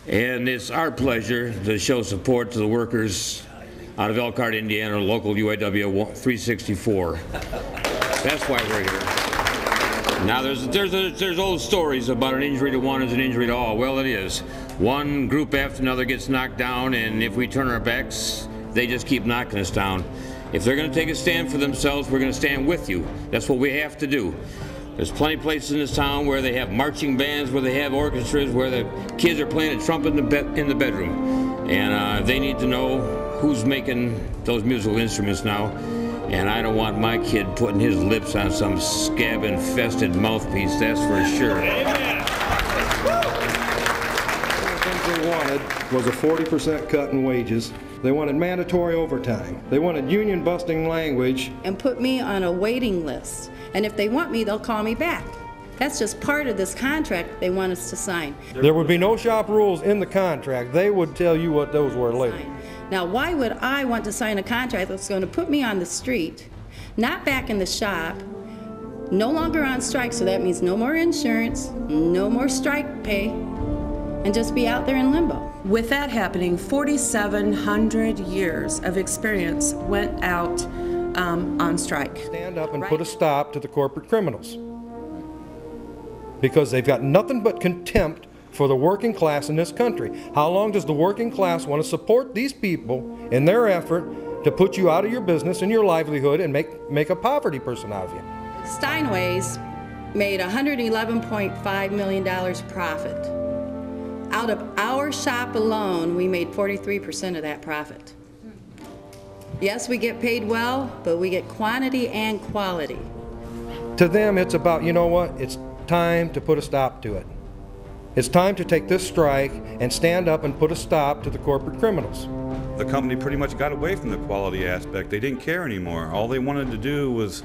And it's our pleasure to show support to the workers out of Elkhart, Indiana, local UAW 364. That's why we're here. Now, there's old stories about an injury to one is an injury to all. Well, it is. One group after another gets knocked down, and if we turn our backs, they just keep knocking us down. If they're going to take a stand for themselves, we're going to stand with you. That's what we have to do. There's plenty of places in this town where they have marching bands, where they have orchestras, where the kids are playing a trumpet in the bedroom. And they need to know who's making those musical instruments now. And I don't want my kid putting his lips on some scab-infested mouthpiece, that's for sure. Amen. One of the things they wanted was a 40% cut in wages. They wanted mandatory overtime. They wanted union-busting language. And put me on a waiting list. And if they want me, they'll call me back. That's just part of this contract they want us to sign. There would be no shop rules in the contract. They would tell you what those were later. Now, why would I want to sign a contract that's going to put me on the street, not back in the shop, no longer on strike, so that means no more insurance, no more strike pay, and just be out there in limbo? With that happening, 4,700 years of experience went out on strike. Stand up and put a stop to the corporate criminals. Because they've got nothing but contempt for the working class in this country. How long does the working class want to support these people in their effort to put you out of your business and your livelihood and make a poverty person out of you? Steinway's made $111.5 million profit. Out of our shop alone, we made 43% of that profit. Yes, we get paid well, but we get quantity and quality. To them, it's about, you know what, it's time to put a stop to it. It's time to take this strike and stand up and put a stop to the corporate criminals. The company pretty much got away from the quality aspect. They didn't care anymore. All they wanted to do was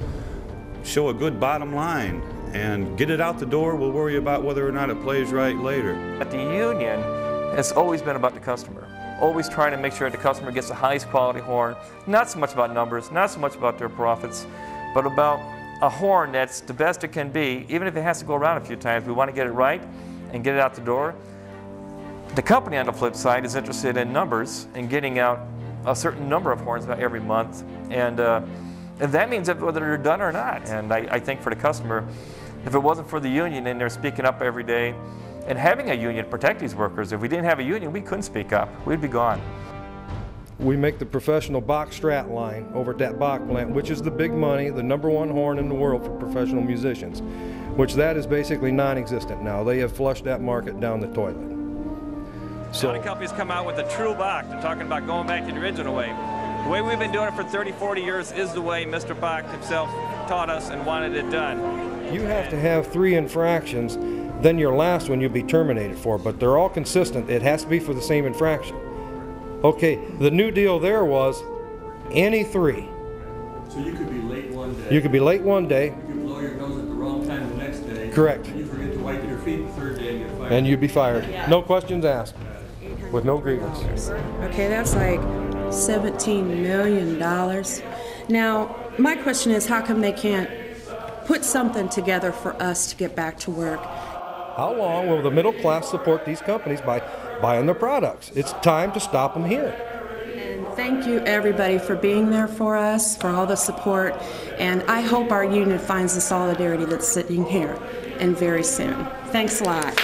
show a good bottom line and get it out the door. We'll worry about whether or not it plays right later. But the union has always been about the customer, always trying to make sure the customer gets the highest quality horn, not so much about numbers, not so much about their profits, but about a horn that's the best it can be. Even if it has to go around a few times, we want to get it right and get it out the door. The company, on the flip side, is interested in numbers and getting out a certain number of horns about every month. And that means that whether they're done or not. And I think for the customer, if it wasn't for the union and they're speaking up every day and having a union to protect these workers, if we didn't have a union, we couldn't speak up. We'd be gone. We make the professional Bach Strat line over at that Bach plant, which is the big money, the #1 horn in the world for professional musicians, which that is basically non-existent now. They have flushed that market down the toilet. So a lot of companies come out with a true Bach. They're talking about going back to the original way. The way we've been doing it for 30, 40 years is the way Mr. Bach himself taught us and wanted it done. You have to have 3 infractions, then your last one you'll be terminated for, but they're all consistent. It has to be for the same infraction. Okay, the new deal there was any 3. So you could be late one day. You could be late one day. You could blow your nose at the wrong time the next day. Correct. And you forget to wipe your feet the 3rd day and get fired. And you'd be fired. No questions asked. With no grievance. Okay, that's like $17 million. Now, my question is, how come they can't put something together for us to get back to work? How long will the middle class support these companies by buying their products? It's time to stop them here. And thank you, everybody, for being there for us, for all the support. And I hope our union finds the solidarity that's sitting here, and very soon. Thanks a lot.